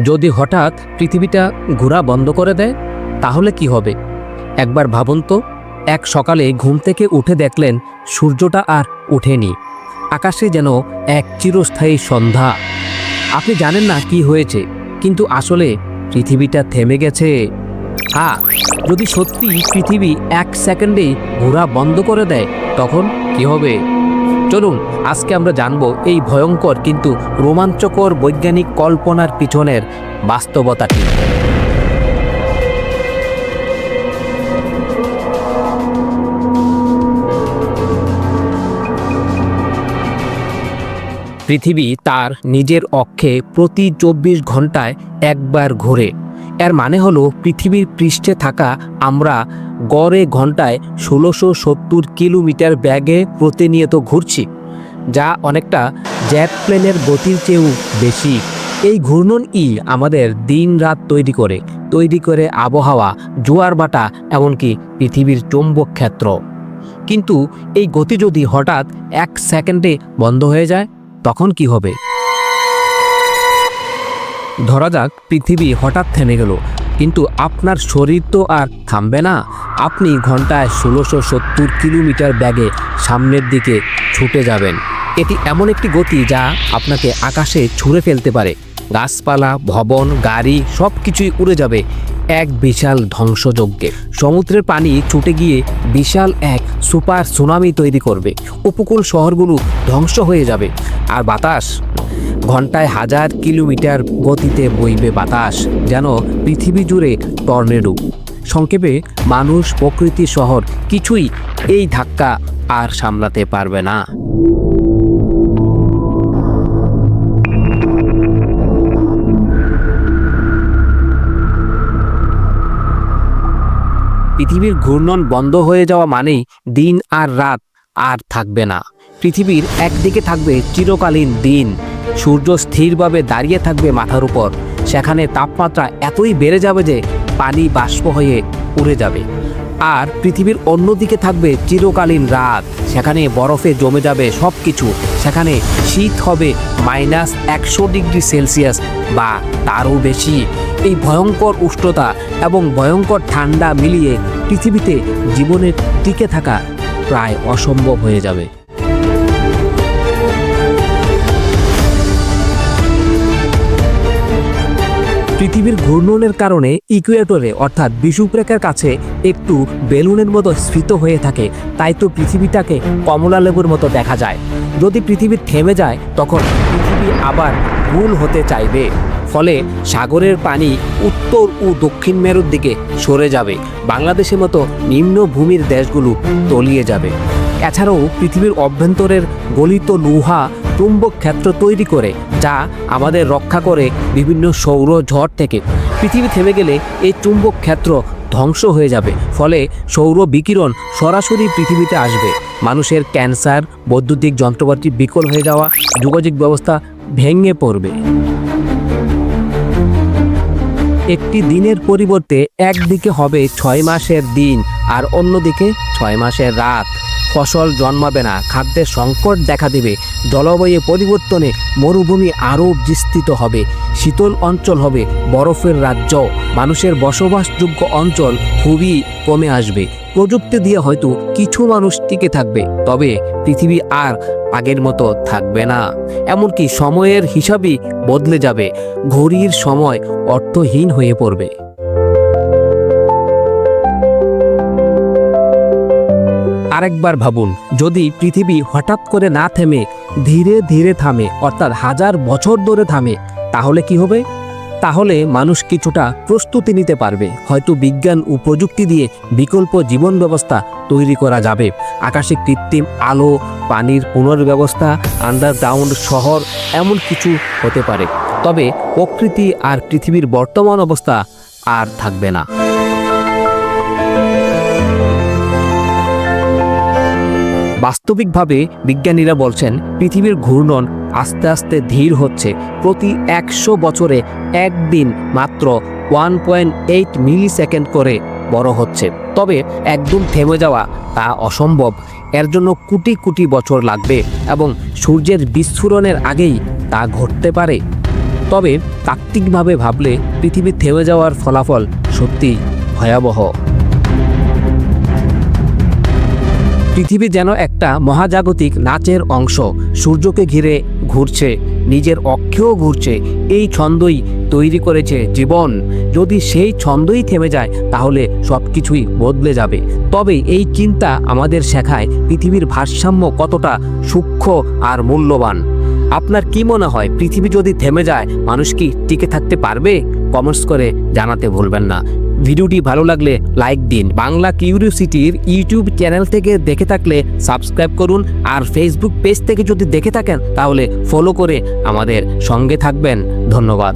যদি হঠাৎ পৃথিবীটা ঘোরা বন্ধ করে দেয় তাহলে কি হবে? একবার ভাবুন তো, এক সকালে ঘুম থেকে উঠে দেখলেন সূর্যটা আর ওঠেনি, আকাশে যেন এক চিরস্থায়ী সন্ধ্যা। আপনি জানেন না কি হয়েছে, কিন্তু আসলে পৃথিবীটা থেমে গেছে। হ্যাঁ, যদি সত্যি পৃথিবী এক সেকেন্ডেই ঘোরা বন্ধ করে দেয় তখন কি হবে? চলুন আজকে আমরা জানব এই ভয়ঙ্কর কিন্তু রোমাঞ্চকর বৈজ্ঞানিক কল্পনার পিছনের বাস্তবতাটি। পৃথিবী তার নিজের অক্ষে প্রতি 24 ঘন্টায় একবার ঘোরে। এর মানে হলো পৃথিবীর পৃষ্ঠে থাকা আমরা গড়ে ঘন্টায় 1670 কিলোমিটার বেগে প্রতিনিয়ত ঘুরছি, যা অনেকটা জেট প্লেনের গতির চেয়েও বেশি। এই ঘূর্ণনই আমাদের দিন রাত তৈরি করে আবহাওয়া, জোয়ার ভাটা, এমনকি পৃথিবীর চৌম্বক ক্ষেত্র। কিন্তু এই গতি যদি হঠাৎ এক সেকেন্ডে বন্ধ হয়ে যায় তখন কি হবে? ধরা যাক পৃথিবী হঠাৎ থেমে গেল, কিন্তু আপনার শরীর তো আর থামবে না। আপনি ঘন্টায় 1670 কিলোমিটার বেগে সামনের দিকে ছুটে যাবেন। এটি এমন একটি গতি যা আপনাকে আকাশে ছুঁড়ে ফেলতে পারে। গাছপালা, ভবন, গাড়ি সব কিছুই উড়ে যাবে এক বিশাল ধ্বংসযজ্ঞে। সমুদ্রের পানি ছুটে গিয়ে বিশাল এক সুপার সুনামি তৈরি করবে। উপকূল শহরগুলো ধ্বংস হয়ে যাবে। আর বাতাস, ঘন্টায় 1000 কিলোমিটার গতিতে বইবে বাতাস, যেন পৃথিবী জুড়ে টর্নেডো। সংক্ষেপে মানুষ, প্রকৃতি, শহর কিছুই এই ধাক্কা আর সামলাতে পারবে না। পৃথিবীর ঘূর্ণন বন্ধ হয়ে যাওয়া মানেই দিন আর রাত আর থাকবে না। পৃথিবীর একদিকে থাকবে চিরকালীন দিন, সূর্য স্থিরভাবে দাঁড়িয়ে থাকবে মাথার উপর। সেখানে তাপমাত্রা এতই বেড়ে যাবে যে পানি বাষ্প হয়ে উড়ে যাবে। আর পৃথিবীর অন্যদিকে থাকবে চিরকালীন রাত, সেখানে বরফে জমে যাবে সব কিছু। সেখানে শীত হবে -100 ডিগ্রি সেলসিয়াস বা তারও বেশি। এই ভয়ঙ্কর উষ্ণতা এবং ভয়ঙ্কর ঠান্ডা মিলিয়ে পৃথিবীতে জীবনের টিকে থাকা প্রায় অসম্ভব হয়ে যাবে। পৃথিবীর ঘূর্ণনের কারণে ইকুয়েটরে অর্থাৎ বিষুবরেখার কাছে একটু বেলুনের মতো স্ফীত হয়ে থাকে, তাই তো পৃথিবীটাকে কমলা লেবুর মতো দেখা যায়। যদি পৃথিবী থেমে যায় তখন পৃথিবী আবার গোল হতে চাইবে, ফলে সাগরের পানি উত্তর ও দক্ষিণ মেরুর দিকে সরে যাবে। বাংলাদেশের মতো নিম্নভূমির দেশগুলো তলিয়ে যাবে। এছাড়াও পৃথিবীর অভ্যন্তরের গলিত লোহা চুম্বক ক্ষেত্র তৈরি করে, যা আমাদের রক্ষা করে বিভিন্ন সৌর ঝড় থেকে। পৃথিবী থেমে গেলে এই চুম্বক ক্ষেত্র ধ্বংস হয়ে যাবে, ফলে সৌর বিকিরণ সরাসরি পৃথিবীতে আসবে। মানুষের ক্যান্সার, বৈদ্যুতিক যন্ত্রপাতি বিকল হয়ে যাওয়া, যোগাযোগ ব্যবস্থা ভেঙে পড়বে। একটি দিনের পরিবর্তে একদিকে হবে 6 মাসের দিন আর অন্যদিকে 6 মাসের রাত। ফসল জন্মাবে না, খাদ্যের সংকট দেখা দেবে, জলবায়ু পরিবর্তনে মরুভূমি আরও বিস্তৃত হবে, শীতল অঞ্চল হবে বরফের রাজ্য, মানুষের বসবাসযোগ্য অঞ্চল খুবই কমে আসবে। প্রযুক্তি দিয়ে হয়তো কিছু মানুষ টিকে থাকবে, তবে পৃথিবী আর আগের মতো থাকবে না। এমনকি সময়ের হিসাবই বদলে যাবে, ঘড়ির সময় অর্থহীন হয়ে পড়বে। আরেকবার ভাবুন, যদি পৃথিবী হঠাৎ করে না থেমে ধীরে ধীরে থামে, অর্থাৎ 1000 বছর ধরে থামে, তাহলে কি হবে? তাহলে মানুষ কিছুটা প্রস্তুতি নিতে পারবে। হয়তো বিজ্ঞান ও প্রযুক্তি দিয়ে বিকল্প জীবন ব্যবস্থা তৈরি করা যাবে। আকাশে কৃত্রিম আলো, পানির পুনর্ব্যবস্থা, আন্ডারগ্রাউন্ড শহর, এমন কিছু হতে পারে। তবে প্রকৃতি আর পৃথিবীর বর্তমান অবস্থা আর থাকবে না। বাস্তবিকভাবে বিজ্ঞানীরা বলছেন পৃথিবীর ঘূর্ণন আস্তে আস্তে ধীর হচ্ছে। প্রতি 100 বছরে একদিন মাত্র 1.8 মিলিসেকেন্ড করে বড় হচ্ছে। তবে একদম থেমে যাওয়া তা অসম্ভব। এর জন্য কোটি কোটি বছর লাগবে এবং সূর্যের বিস্ফোরণের আগেই তা ঘটতে পারে। তবে তাত্ত্বিকভাবে ভাবলে পৃথিবীর থেমে যাওয়ার ফলাফল সত্যি ভয়াবহ। পৃথিবী যেন একটা মহাজাগতিক নাচের অংশ, সূর্যকে ঘিরে ঘুরছে, নিজের অক্ষেও ঘুরছে। এই ছন্দই তৈরি করেছে জীবন। যদি সেই ছন্দই থেমে যায় তাহলে সব কিছুই বদলে যাবে। তবে এই চিন্তা আমাদের শেখায় পৃথিবীর ভারসাম্য কতটা সূক্ষ্ম আর মূল্যবান। আপনার কি মনে হয়, পৃথিবী যদি থেমে যায় মানুষ কি টিকে থাকতে পারবে? কমেন্টস করে জানাতে ভুলবেন না। ভিডিওটি ভালো লাগলে লাইক দিন। বাংলা কিউরিওসিটির ইউটিউব চ্যানেল থেকে দেখে থাকলে সাবস্ক্রাইব করুন, আর ফেসবুক পেজ থেকে যদি দেখে থাকেন তাহলে ফলো করে আমাদের সঙ্গে থাকবেন। ধন্যবাদ।